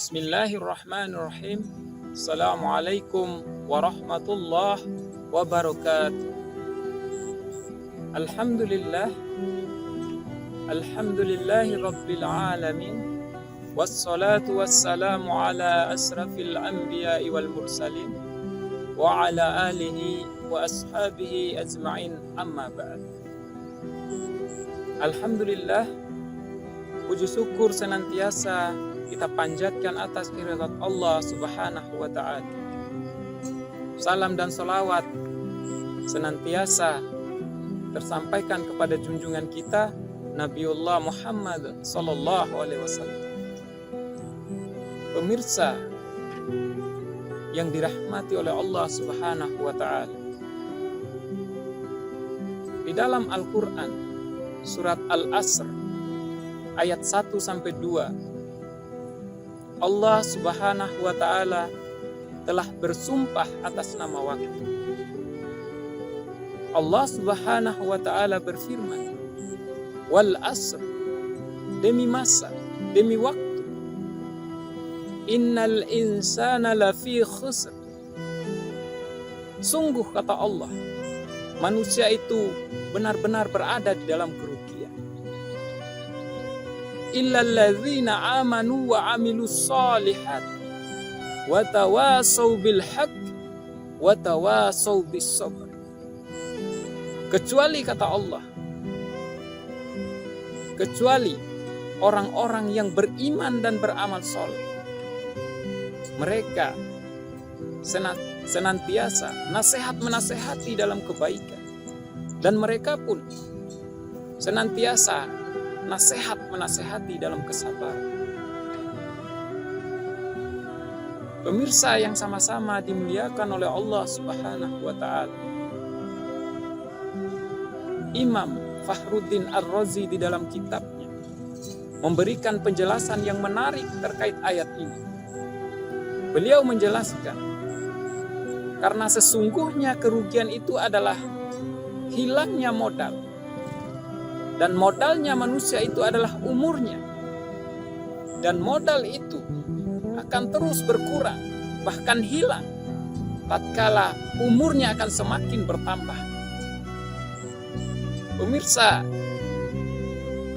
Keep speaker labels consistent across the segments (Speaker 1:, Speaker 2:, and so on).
Speaker 1: Bismillahirrahmanirrahim. Assalamualaikum warahmatullahi wabarakatuh. Alhamdulillah. Alhamdulillahi rabbil alamin. Wassalatu wassalamu ala asrafil anbiya'i wal mursalin wa ala alihi wa ashabihi ajma'in, amma ba'd. Alhamdulillah, puji syukur senantiasa kita panjatkan atas kehadirat Allah Subhanahu wa ta'ala. Salam dan salawat senantiasa tersampaikan kepada junjungan kita Nabiullah Muhammad sallallahu alaihi wasallam. Pemirsa yang dirahmati oleh Allah Subhanahu wa ta'ala, di dalam Al-Quran surat Al-Asr ayat 1-2, Allah Subhanahu wa ta'ala telah bersumpah atas nama waktu. Allah Subhanahu wa ta'ala berfirman, wal asr, demi masa, demi waktu. Innal insana lafi khusr. Sungguh, kata Allah, manusia itu benar-benar berada di dalam kerugian. Illalladzina amanu wa amilus solihat wa tawasau bil haq wa tawasau bis sabr. Kecuali, kata Allah, kecuali orang-orang yang beriman dan beramal soleh. Mereka senantiasa nasihat-menasehati dalam kebaikan, dan mereka pun senantiasa nasihat-menasehati dalam kesabaran. Pemirsa yang sama-sama dimuliakan oleh Allah Subhanahu wa ta'ala, Imam Fakhruddin Ar-Razi di dalam kitabnya memberikan penjelasan yang menarik terkait ayat ini. Beliau menjelaskan, karena sesungguhnya kerugian itu adalah hilangnya modal. Dan modalnya manusia itu adalah umurnya. Dan modal itu akan terus berkurang, bahkan hilang, tatkala umurnya akan semakin bertambah. Pemirsa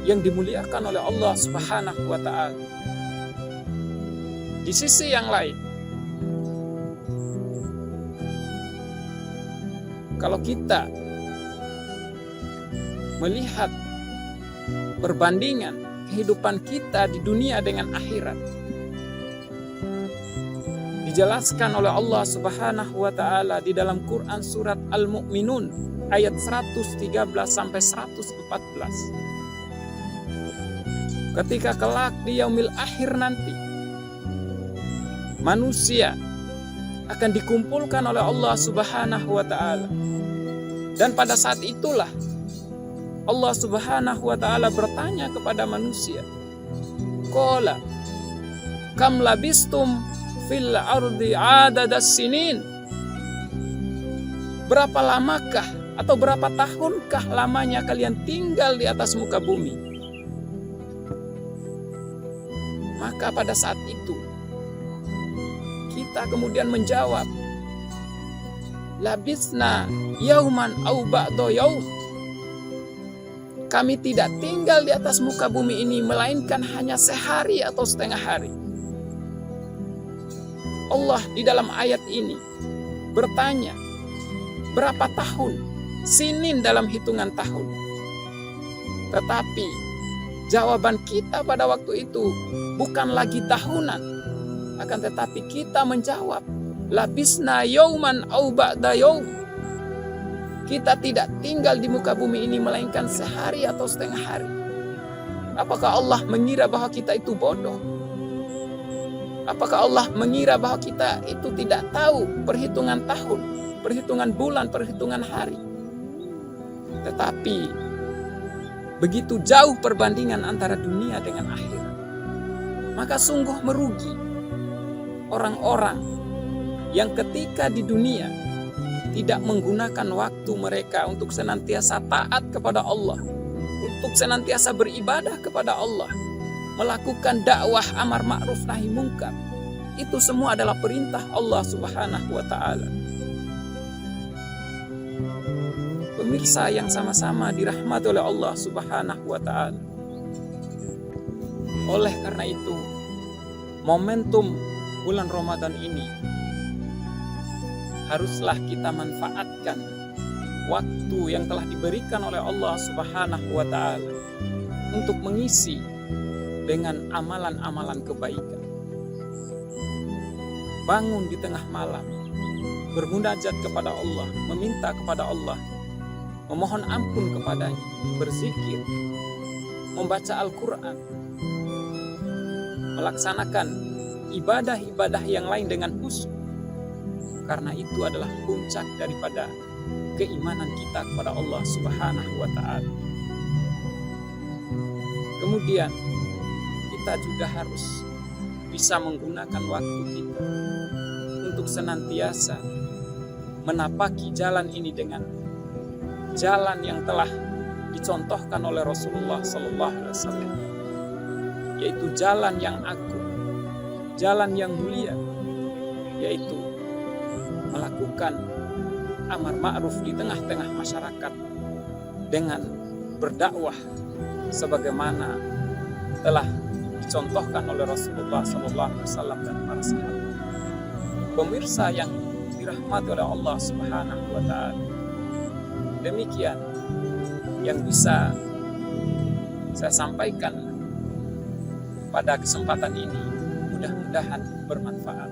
Speaker 1: yang dimuliakan oleh Allah Subhanahu wa ta'ala, di sisi yang lain, kalau kita melihat perbandingan kehidupan kita di dunia dengan akhirat, dijelaskan oleh Allah Subhanahu wa ta'ala di dalam Quran surat Al-Mu'minun ayat 113-114. Ketika kelak di yaumil akhir nanti, manusia akan dikumpulkan oleh Allah Subhanahu wa ta'ala, dan pada saat itulah Allah Subhanahu wa ta'ala bertanya kepada manusia, qala kam labistum fil ardi adadas sinin. Berapa lamakah atau berapa tahunkah lamanya kalian tinggal di atas muka bumi? Maka pada saat itu kita kemudian menjawab, labisna yauman au ba'da yaum. Kami tidak tinggal di atas muka bumi ini melainkan hanya sehari atau setengah hari. Allah di dalam ayat ini bertanya, berapa tahun? Sinin dalam hitungan tahun. Tetapi jawaban kita pada waktu itu bukan lagi tahunan, akan tetapi kita menjawab, labisna yauman au ba'da yaum. Kita tidak tinggal di muka bumi ini melainkan sehari atau setengah hari. Apakah Allah mengira bahwa kita itu bodoh? Apakah Allah mengira bahwa kita itu tidak tahu perhitungan tahun, perhitungan bulan, perhitungan hari? Tetapi begitu jauh perbandingan antara dunia dengan akhirat. Maka sungguh merugi orang-orang yang ketika di dunia tidak menggunakan waktu mereka untuk senantiasa taat kepada Allah, untuk senantiasa beribadah kepada Allah, melakukan dakwah amar ma'ruf nahi mungkar. Itu semua adalah perintah Allah Subhanahu wa ta'ala. Pemirsa yang sama-sama dirahmati oleh Allah Subhanahu wa ta'ala. Oleh karena itu, momentum bulan Ramadan ini haruslah kita manfaatkan waktu yang telah diberikan oleh Allah Subhanahu wa ta'ala untuk mengisi dengan amalan-amalan kebaikan. Bangun di tengah malam, bermunajat kepada Allah, meminta kepada Allah, memohon ampun kepadanya, berzikir, membaca Al-Quran, melaksanakan ibadah-ibadah yang lain dengan khusyuk. Karena itu adalah puncak daripada keimanan kita kepada Allah Subhanahu wa ta'ala. Kemudian kita juga harus bisa menggunakan waktu kita untuk senantiasa menapaki jalan ini dengan jalan yang telah dicontohkan oleh Rasulullah SAW, yaitu jalan yang agung, jalan yang mulia, yaitu melakukan amar ma'ruf di tengah-tengah masyarakat dengan berdakwah sebagaimana telah dicontohkan oleh Rasulullah SAW dan para sahabat. Pemirsa yang dirahmati oleh Allah Subhanahu wa ta'ala, demikian yang bisa saya sampaikan pada kesempatan ini, mudah-mudahan bermanfaat.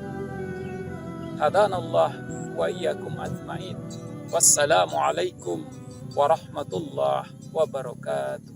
Speaker 1: Hadanallah wa iyyakum ajma'in. Wassalamualaikum warahmatullahi wabarakatuh.